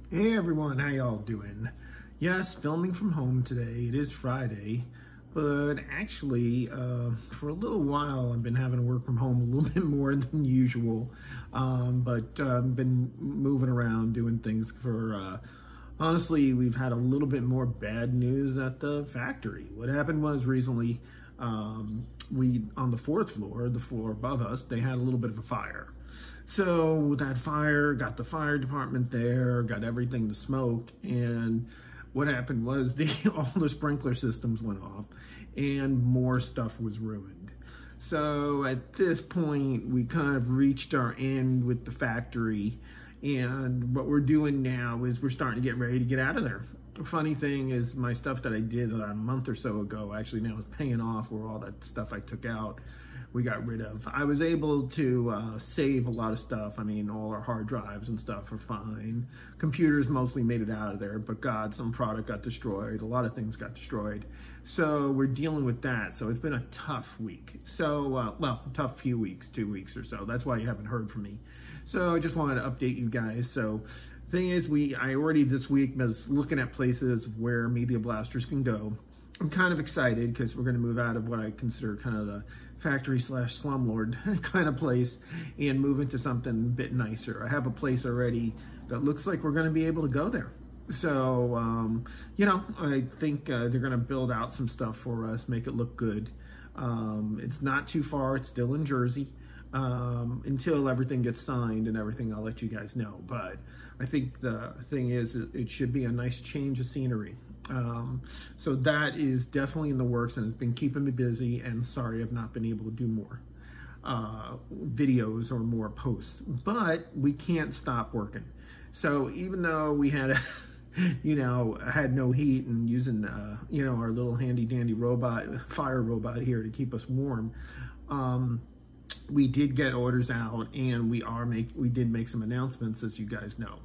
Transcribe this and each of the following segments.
Hey everyone, how y'all doing? Yes, filming from home today. It is Friday, but actually, for a little while, I've been having to work from home a little bit more than usual. But been moving around, doing things for. Honestly, we've had a little bit more bad news at the factory. What happened was recently, we on the fourth floor, the floor above us, they had a little bit of a fire. So that fire got the fire department there, got everything to smoke, and what happened was all the sprinkler systems went off and more stuff was ruined. So at this point, we kind of reached our end with the factory, and what we're doing now is we're starting to get ready to get out of there. The funny thing is my stuff that I did a month or so ago actually now is paying off, where all that stuff I took out we got rid of. I was able to save a lot of stuff. I mean, all our hard drives and stuff are fine. Computers mostly made it out of there, but God, some product got destroyed. A lot of things got destroyed. So we're dealing with that. So it's been a tough week. So, well, tough few weeks, 2 weeks or so. That's why you haven't heard from me. So I just wanted to update you guys. So thing is, I already this week was looking at places where Media Blasters can go. I'm kind of excited because we're going to move out of what I consider kind of the factory / slumlord kind of place and move into something a bit nicer. I have a place already that looks like we're going to be able to go there. So, you know, I think they're going to build out some stuff for us, make it look good. It's not too far. It's still in Jersey. Until everything gets signed and everything, I'll let you guys know. But I think the thing is, it should be a nice change of scenery. So that is definitely in the works, and it's been keeping me busy, and sorry I've not been able to do more videos or more posts, but we can't stop working. So even though we had you know, had no heat and using you know, our little handy dandy fire robot here to keep us warm, we did get orders out, and we did make some announcements, as you guys know.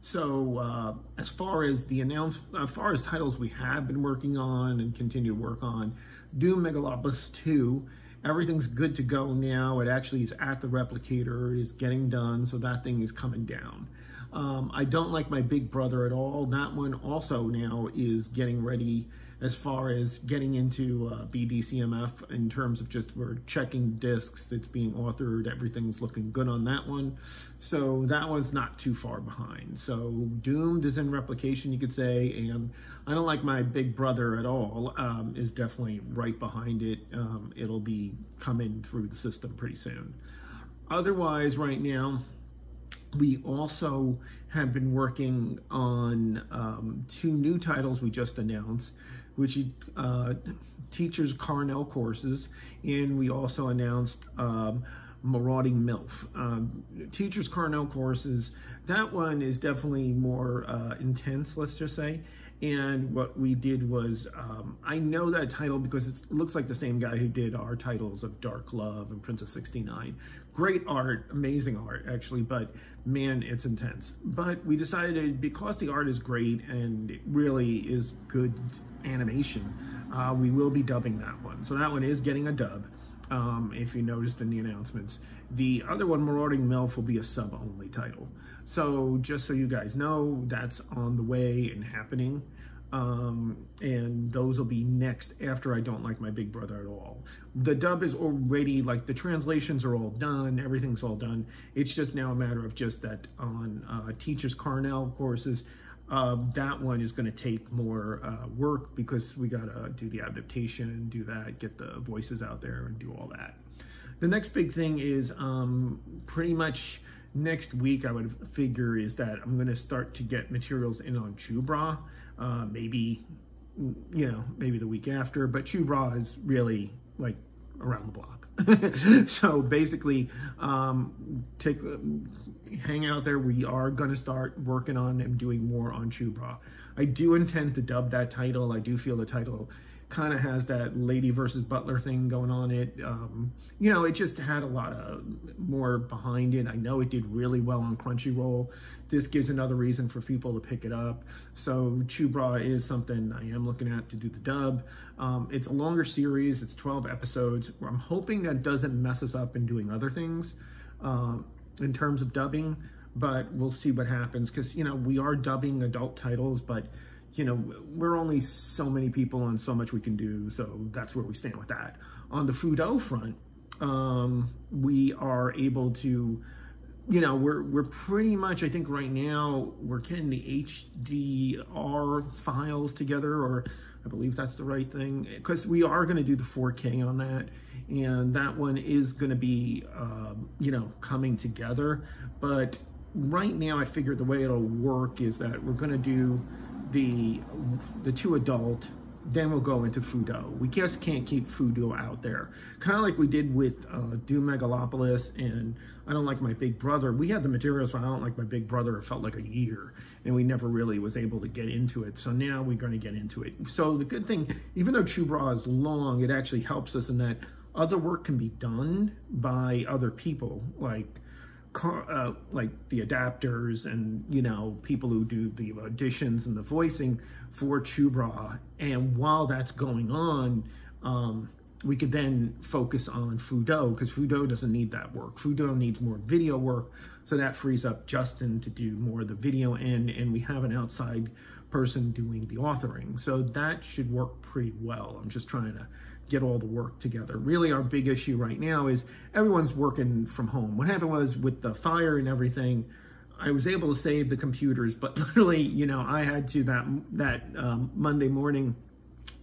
So as far as titles we have been working on and continue to work on, Doom Megalopolis 2, everything's good to go now. It actually is at the replicator, it is getting done, so that thing is coming down. I don't like my big brother at all. That one also now is getting ready as far as getting into BDCMF in terms of just we're checking discs, it's being authored, everything's looking good on that one. So that one's not too far behind. So Doomed is in replication, you could say, and I don't like my big brother at all, is definitely right behind it. It'll be coming through the system pretty soon. Otherwise, right now, we also have been working on 2 new titles we just announced, which Teachers Carnell courses, and we also announced Marauding MILF. Teachers Carnell courses, that one is definitely more intense, let's just say. And what we did was, I know that title because it looks like the same guy who did our titles of Dark Love and Princess 69. Great art, amazing art actually, but man, it's intense. But we decided, because the art is great and it really is good animation, we will be dubbing that one. So that one is getting a dub, if you noticed in the announcements. The other one, Marauding MILF, will be a sub-only title. So just so you guys know, that's on the way and happening. And those will be next after I Don't Like My Big Brother at All. The dub is already, like, the translations are all done, everything's all done. It's just now a matter of just that on Teachers Carnell courses, that one is going to take more work because we got to do the adaptation, do that, get the voices out there and do all that. The next big thing is pretty much next week, I would figure, is that I'm going to start to get materials in on Chubra. Maybe, you know, maybe the week after, but Chubra is really like around the block. So basically, hang out there. We are going to start working on and doing more on Chubra. I do intend to dub that title. I do feel the title kind of has that lady versus butler thing going on it. You know, it just had a lot of more behind it. I know it did really well on Crunchyroll. This gives another reason for people to pick it up. So Chubra is something I am looking at to do the dub. It's a longer series. It's 12 episodes. I'm hoping that doesn't mess us up in doing other things in terms of dubbing. but we'll see what happens, because, you know, we are dubbing adult titles, but, you know, we're only so many people and so much we can do, so that's where we stand with that. On the Fudo front, we are able to, you know, we're pretty much, I think right now, we're getting the HDR files together, or I believe that's the right thing, because we are going to do the 4K on that, and that one is going to be, you know, coming together. But right now, I figure the way it'll work is that we're going to do the 2 adult, then we'll go into Fudo. We just can't keep Fudo out there. Kind of like we did with Doom Megalopolis and I Don't Like My Big Brother. We had the materials for I Don't Like My Big Brother. It felt like a year, and we never really was able to get into it. So now we're going to get into it. So the good thing, even though True Bra is long, it actually helps us in that other work can be done by other people, like the adapters and, you know, people who do the auditions and the voicing for True Bra. And while that's going on, we could then focus on Fudo, because Fudo doesn't need that work. Fudo needs more video work, so that frees up Justin to do more of the video end, and we have an outside person doing the authoring. So that should work pretty well. I'm just trying to get all the work together. Really, our big issue right now is everyone's working from home. What happened was, with the fire and everything, I was able to save the computers, but literally, you know, I had to that Monday morning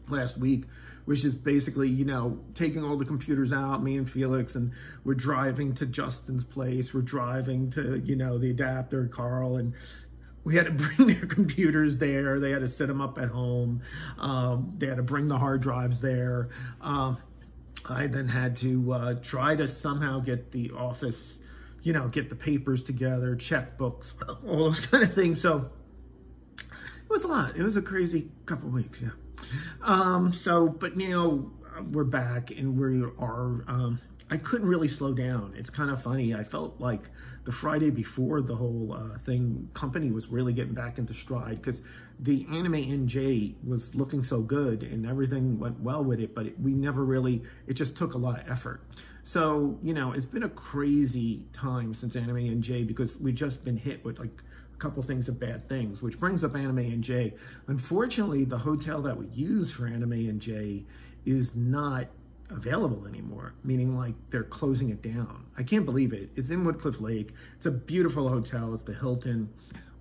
last week, which is basically, you know, taking all the computers out, me and Felix, and we're driving to Justin's place. We're driving to, you know, the adapter, Carl, and we had to bring their computers there. They had to set them up at home. They had to bring the hard drives there. I then had to try to somehow get the office, you know, get the papers together, checkbooks, all those kind of things. So it was a lot. It was a crazy couple of weeks, yeah. But now we're back, and we are, I couldn't really slow down. It's kind of funny. I felt like the Friday before the whole company was really getting back into stride, because the Anime NJ was looking so good and everything went well with it, but we never really, it just took a lot of effort. So, you know, it's been a crazy time since Anime NJ, because we've just been hit with like a couple things of bad things, which brings up Anime NJ. Unfortunately, the hotel that we use for Anime NJ is not available anymore, meaning like they're closing it down. I can't believe it. It's in Woodcliff Lake. It's a beautiful hotel. It's the Hilton.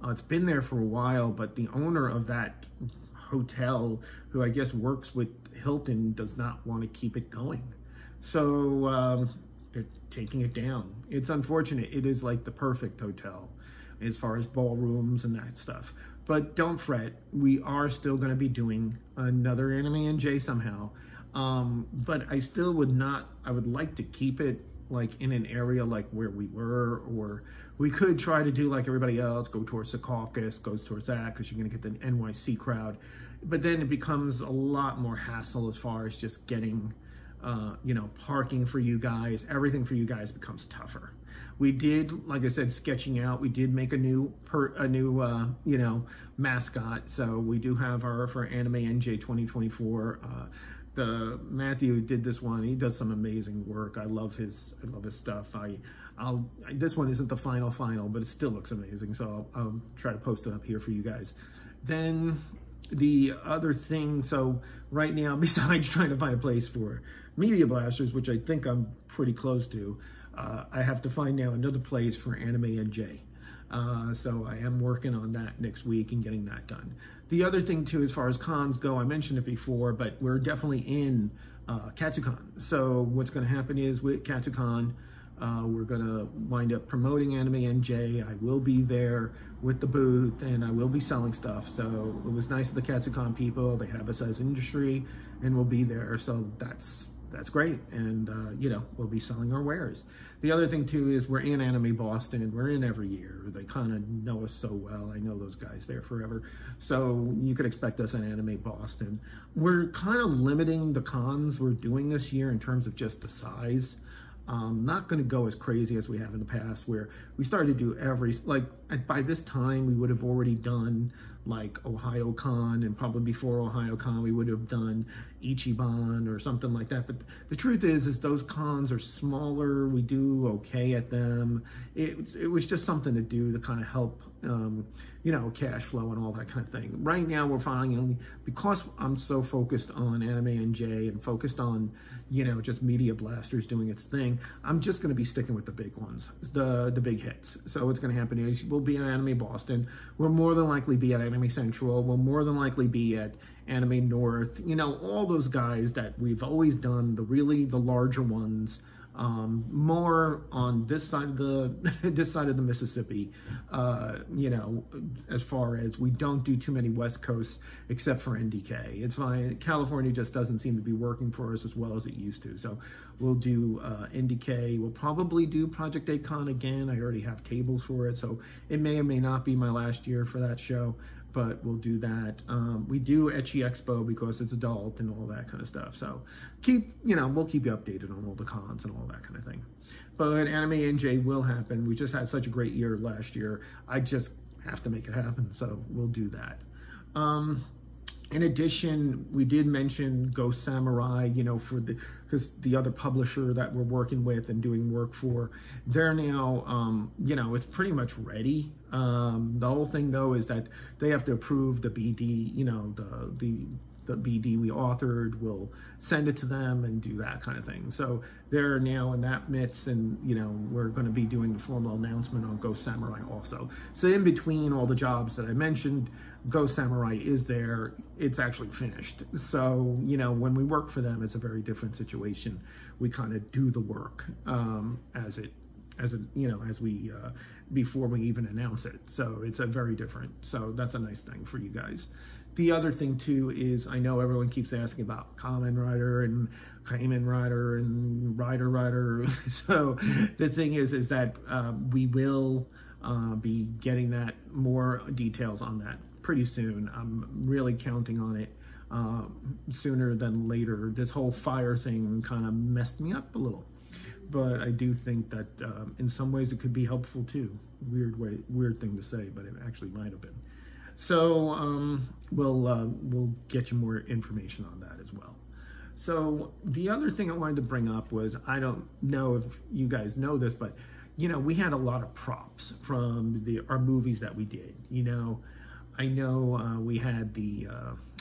It's been there for a while, but the owner of that hotel, who I guess works with Hilton, does not want to keep it going. So they're taking it down. It's unfortunate. It is like the perfect hotel as far as ballrooms and that stuff. But don't fret. We are still going to be doing another Anime NJ somehow. But I still would not, I would like to keep it like in an area like where we were, or we could try to do like everybody else, go towards the Caucasus, goes towards that, because you're going to get the NYC crowd. But then it becomes a lot more hassle as far as just getting, you know, parking for you guys. Everything for you guys becomes tougher. We did, like I said, sketching out. We did make a new, you know, mascot. So we do have our for Anime NJ 2024. Matthew did this one. He does some amazing work. I love his stuff. This one isn't the final, but it still looks amazing. So I'll try to post it up here for you guys. Then the other thing, so right now, besides trying to find a place for Media Blasters, which I think I'm pretty close to, I have to find now another place for Anime NJ. So I am working on that next week and getting that done. The other thing too, as far as cons go, I mentioned it before, but we're definitely in Katsucon. So what's going to happen is with Katsucon, we're going to wind up promoting Anime NJ. I will be there with the booth, and I will be selling stuff. So it was nice of the Katsucon people. They have us as industry, and we'll be there. So that's great. And, you know, we'll be selling our wares. The other thing too is we're in Anime Boston, and we're in every year. They kind of know us so well. I know those guys there forever. So you could expect us in Anime Boston. We're kind of limiting the cons we're doing this year in terms of just the size. Not going to go as crazy as we have in the past, where we started to do by this time we would have already done like OhioCon, and probably before OhioCon we would have done Ichiban or something like that. But the truth is those cons are smaller. We do okay at them. It was just something to do to kind of help, you know, cash flow and all that kind of thing. Right now we're finding, because I'm so focused on Anime NJ and focused on, you know, just Media Blasters doing its thing, I'm just going to be sticking with the big ones, the big hits. So what's going to happen is we'll be at Anime Boston. We'll more than likely be at Anime Central. We'll more than likely be at Anime North. You know, all those guys that we've always done, the larger ones. More on this side of the Mississippi, you know, as far as we don't do too many West Coasts except for NDK. It's fine. California just doesn't seem to be working for us as well as it used to. So we'll do NDK. We'll probably do Project A-Con again. I already have tables for it, so it may or may not be my last year for that show, but we'll do that. We do Ecchi Expo because it's adult and all that kind of stuff. So we'll keep you updated on all the cons and all that kind of thing. But Anime NJ will happen. We just had such a great year last year. I just have to make it happen. So we'll do that. In addition, we did mention Ghost Samurai, you know, because the other publisher that we're working with and doing work for, they're now, you know, it's pretty much ready. The whole thing though is that they have to approve the BD, you know, the BD we authored. We'll send it to them and do that kind of thing. So they're now in that midst, and you know, we're going to be doing the formal announcement on Ghost Samurai also. So in between all the jobs that I mentioned, Ghost Samurai is there. It's actually finished. So, you know, when we work for them, it's a very different situation. We kind of do the work before we even announce it. So it's a very different. So that's a nice thing for you guys. The other thing too is, I know everyone keeps asking about Kamen Rider and Kamen Rider and Rider. So the thing is that we will be getting that, more details on that pretty soon. I'm really counting on it sooner than later. This whole fire thing kind of messed me up a little, but I do think that in some ways it could be helpful too. Weird thing to say, but it actually might have been. So we'll get you more information on that as well. So the other thing I wanted to bring up was, I don't know if you guys know this, but you know, we had a lot of props from our movies that we did. You know, I know we had the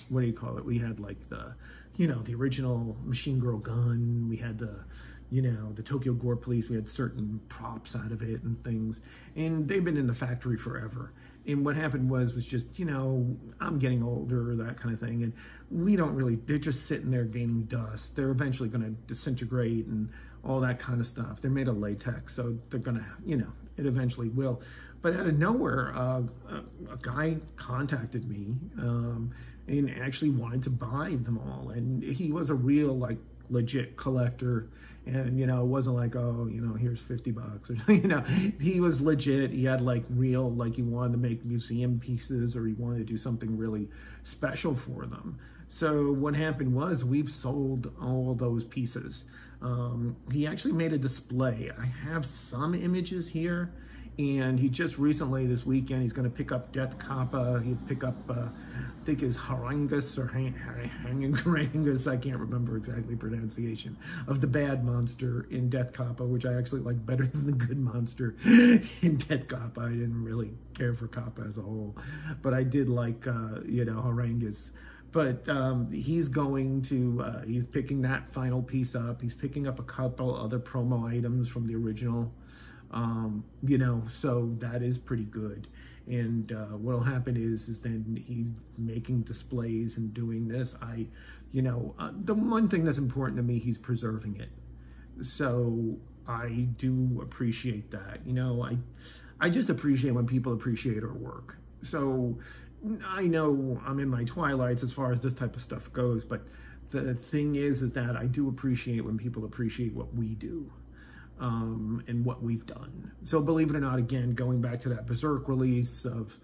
what do you call it? We had like the, you know, the original Machine Girl gun. We had the, you know, the Tokyo Gore Police. We had certain props out of it and things, and they've been in the factory forever. And what happened was just, you know, I'm getting older, that kind of thing, and we don't really, they're just sitting there gaining dust. They're eventually going to disintegrate and all that kind of stuff. They're made of latex, so they're going to, you know, it eventually will. But out of nowhere, a guy contacted me and actually wanted to buy them all. And he was a real, like, legit collector. And, you know, it wasn't like, oh, you know, here's $50 or, you know, he was legit. He had like real, like he wanted to make museum pieces, or he wanted to do something really special for them. So what happened was, we've sold all those pieces. He actually made a display. I have some images here, and he just recently, this weekend, he's going to pick up Death Kappa. He'll pick up, I think it's Harangus or Harangus. I can't remember exactly pronunciation of the bad monster in Death Kappa, which I actually like better than the good monster in Death Kappa. I didn't really care for Kappa as a whole, but I did like, you know, Harangus. But he's going to, he's picking that final piece up. He's picking up a couple other promo items from the original. You know, so that is pretty good. And what'll happen is then he's making displays and doing this. You know, the one thing that's important to me, he's preserving it. So I do appreciate that. You know, I just appreciate when people appreciate our work. So I know I'm in my twilights as far as this type of stuff goes, but the thing is that I do appreciate when people appreciate what we do. And what we've done. So believe it or not, again, going back to that Berserk release of,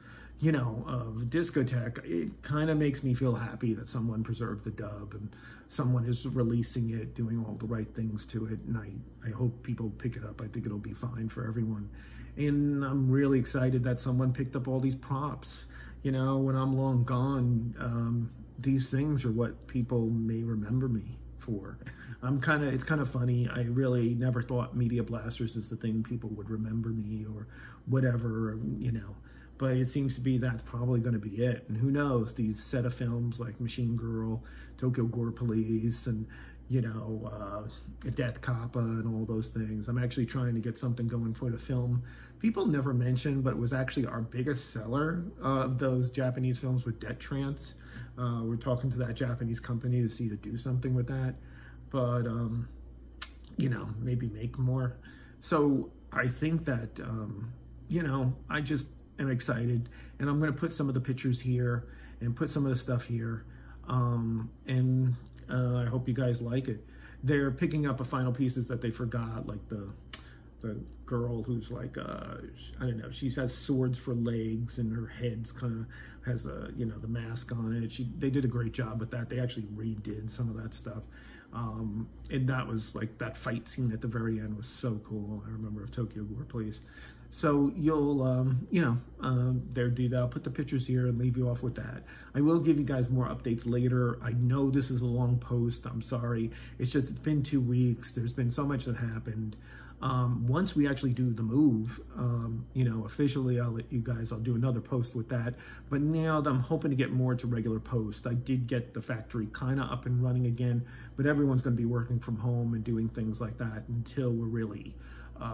you know, of discotheque, it kind of makes me feel happy that someone preserved the dub and someone is releasing it, doing all the right things to it. And I hope people pick it up. I think it'll be fine for everyone. And I'm really excited that someone picked up all these props. You know, when I'm long gone, these things are what people may remember me for. It's kind of funny. I really never thought Media Blasters is the thing people would remember me or whatever, you know. But it seems to be that's probably going to be it. And who knows, these set of films like Machine Girl, Tokyo Gore Police, and, you know, Death Kappa and all those things. I'm actually trying to get something going for the film. People never mention, but it was actually our biggest seller of those Japanese films with Death Trance. We're talking to that Japanese company to see to do something with that. But, you know, maybe make more. So I think that, you know, I just am excited. And I'm going to put some of the pictures here and put some of the stuff here. And I hope you guys like it. They're picking up a final pieces that they forgot, like the girl who's like, I don't know, she has swords for legs and her head's kind of has a, you know, the mask on it. They did a great job with that. They actually redid some of that stuff. And that was like, that fight scene at the very end was so cool. I remember of Tokyo Gore Police. So you'll, you know, there, dude, I'll put the pictures here and leave you off with that. I will give you guys more updates later. I know this is a long post. I'm sorry. It's just, it's been 2 weeks. There's been so much that happened. Once we actually do the move, you know, officially, I'll do another post with that. But now I'm hoping to get more to regular posts. I did get the factory kind of up and running again, but everyone's going to be working from home and doing things like that until we're really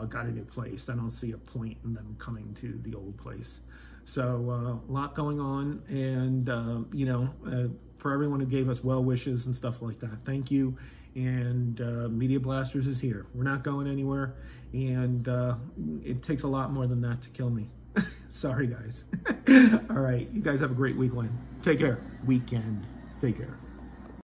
got a new place. I don't see a point in them coming to the old place. So a lot going on, and you know, for everyone who gave us well wishes and stuff like that, thank you. And Media Blasters is here. We're not going anywhere, and it takes a lot more than that to kill me. Sorry, guys. All right, you guys have a great weekend. Take care. Take care.